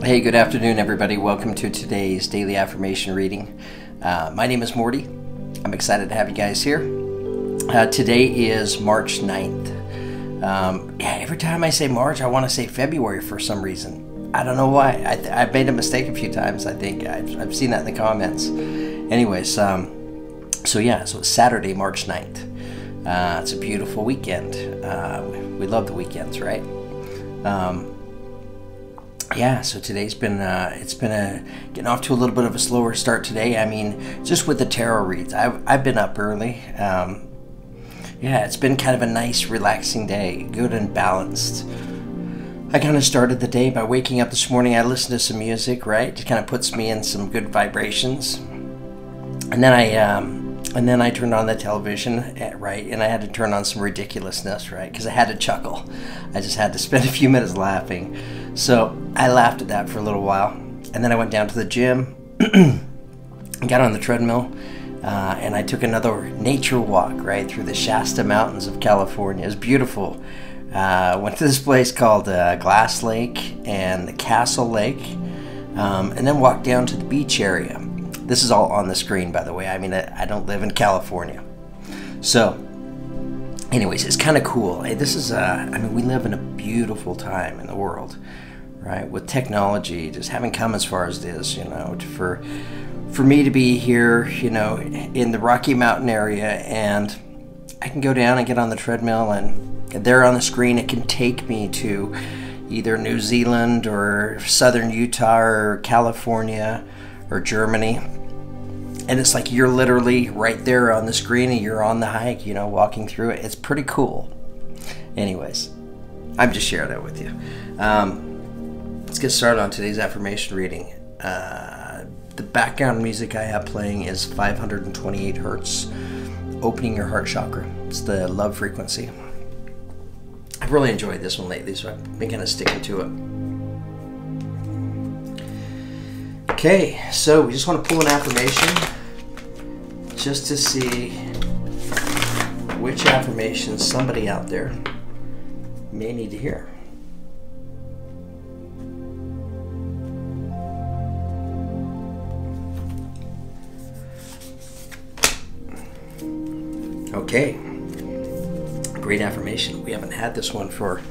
Hey, good afternoon, everybody. Welcome to today's daily affirmation reading. My name is Morty. I'm excited to have you guys here. Today is March 9th. Every time I say March, I want to say February for some reason. I don't know why. I've made a mistake a few times, I think. I've seen that in the comments. Anyways, so it's Saturday, March 9th. It's a beautiful weekend. We love the weekends, right? So today's been getting off to a little bit of a slower start today. I mean, just with the tarot reads, I've been up early. It's been kind of a nice, relaxing day, good and balanced. I kind of started the day by waking up this morning. I listened to some music, right? It kind of puts me in some good vibrations, and then I turned on the television, right? And I had to turn on some ridiculousness, right? Because I had to chuckle. I just had to spend a few minutes laughing. So I laughed at that for a little while. And then I went down to the gym, got on the treadmill, and I took another nature walk, right? Through the Shasta Mountains of California. It was beautiful. Went to this place called Glass Lake and the Castle Lake, and then walked down to the beach area. This is all on the screen, by the way. I mean, I don't live in California. So, anyways, it's kind of cool. This is, we live in a beautiful time in the world, right? With technology just having come as far as it is, for me to be here, in the Rocky Mountain area, and I can go down and get on the treadmill, and there on the screen, it can take me to either New Zealand or southern Utah or California or Germany. And it's like you're literally right there on the screen and you're on the hike, walking through it. It's pretty cool. Anyways, I'm just sharing that with you. Let's get started on today's affirmation reading. The background music I have playing is 528 hertz, opening your heart chakra. It's the love frequency. I've really enjoyed this one lately, so I've been kind of sticking to it. Okay, so we just want to pull an affirmation just to see which affirmation somebody out there may need to hear. Okay, great affirmation. We haven't had this one for,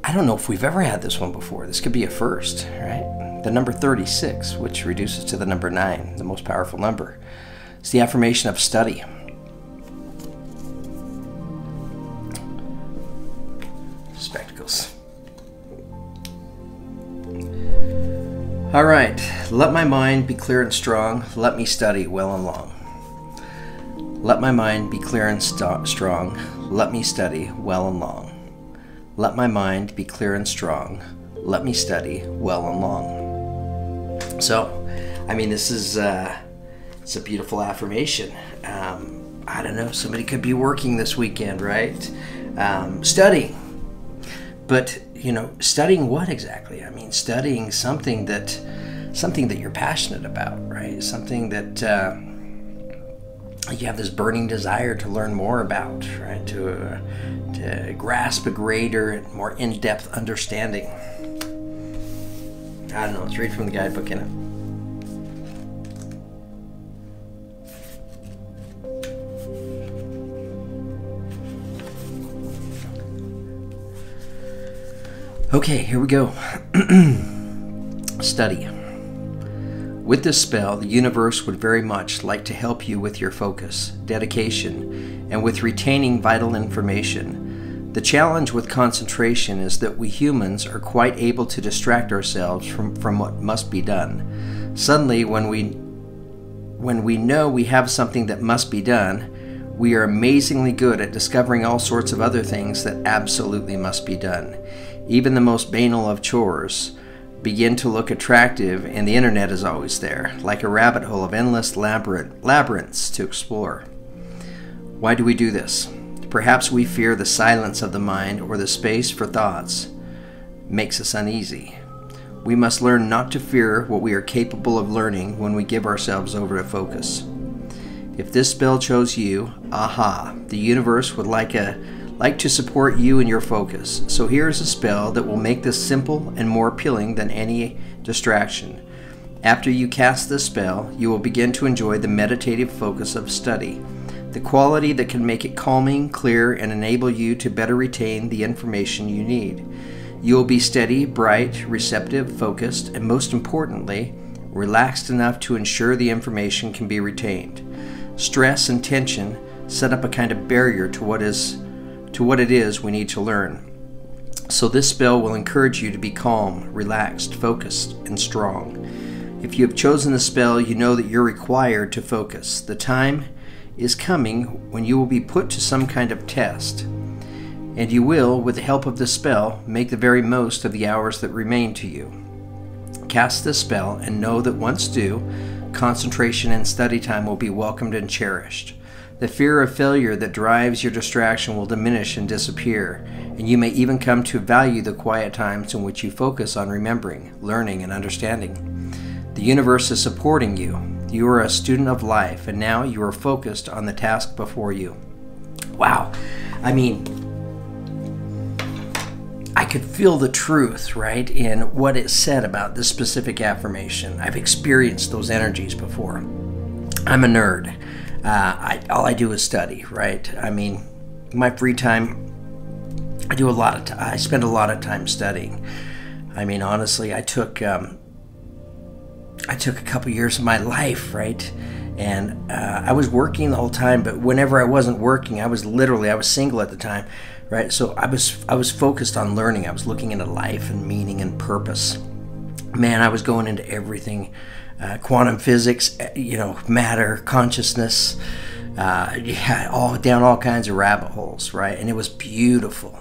I don't know if we've ever had this one before. This could be a first, right? The number 36, which reduces to the number 9, the most powerful number. It's the affirmation of study. Spectacles. All right. Let my mind be clear and strong. Let me study well and long. Let my mind be clear and strong. Let me study well and long. Let my mind be clear and strong. Let me study well and long. So, this is it's a beautiful affirmation. I don't know, somebody could be working this weekend, right? Studying. But, studying what exactly? Studying something that you're passionate about, right? Something that you have this burning desire to learn more about, right? To grasp a greater and more in-depth understanding. I don't know, let's read from the guidebook in it. Okay, here we go. Study. With this spell, the universe would very much like to help you with your focus, dedication, and with retaining vital information. The challenge with concentration is that we humans are quite able to distract ourselves from what must be done. Suddenly, when we know we have something that must be done, we are amazingly good at discovering all sorts of other things that absolutely must be done. Even the most banal of chores begin to look attractive, and the internet is always there, like a rabbit hole of endless labyrinths to explore. Why do we do this? Perhaps we fear the silence of the mind, or the space for thoughts makes us uneasy. We must learn not to fear what we are capable of learning when we give ourselves over to focus. If this spell chose you, aha, the universe would like like to support you and your focus. So here is a spell that will make this simple and more appealing than any distraction. After you cast this spell, you will begin to enjoy the meditative focus of study, the quality that can make it calming, clear, and enable you to better retain the information you need. You will be steady, bright, receptive, focused, and most importantly, relaxed enough to ensure the information can be retained. Stress and tension set up a kind of barrier to what it is we need to learn. So this spell will encourage you to be calm, relaxed, focused, and strong. If you have chosen the spell, you know that you're required to focus. The time is coming when you will be put to some kind of test, and you will, with the help of the spell, make the very most of the hours that remain to you. Cast this spell and know that once due, concentration and study time will be welcomed and cherished. The fear of failure that drives your distraction will diminish and disappear, and you may even come to value the quiet times in which you focus on remembering, learning, and understanding. The universe is supporting you. You are a student of life, and now you are focused on the task before you. Wow. I mean, I could feel the truth, right, in what it said about this specific affirmation. I've experienced those energies before. I'm a nerd. All I do is study, right? I mean, my free time, I spend a lot of time studying. I mean, honestly, I took a couple years of my life, right? And I was working the whole time, but whenever I wasn't working, I was single at the time, right? So I was focused on learning. I was looking into life and meaning and purpose. Man, I was going into everything. Quantum physics, matter, consciousness, all kinds of rabbit holes, right? And it was beautiful.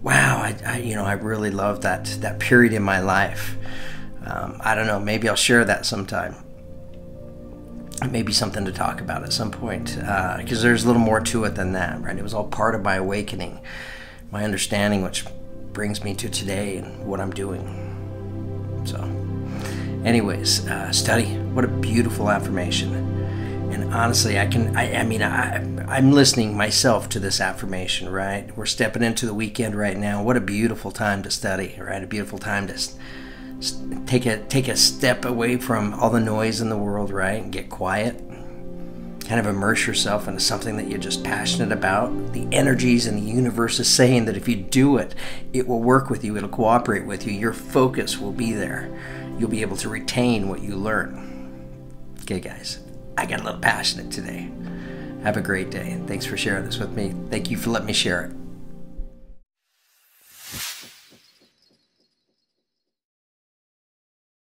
Wow, I really loved that period in my life. I don't know, maybe I'll share that sometime. Maybe something to talk about at some point, because there's a little more to it than that, right? It was all part of my awakening, my understanding, which brings me to today and what I'm doing. So anyways, study. What a beautiful affirmation. And honestly, I'm listening myself to this affirmation, right? We're stepping into the weekend right now. What a beautiful time to study, right? A beautiful time to take a step away from all the noise in the world, right? And get quiet. Kind of immerse yourself into something that you're just passionate about. The energies in the universe is saying that if you do it, it will work with you. It'll cooperate with you. Your focus will be there. You'll be able to retain what you learn. Okay, guys, I got a little passionate today. Have a great day. Thanks for sharing this with me. Thank you for letting me share it.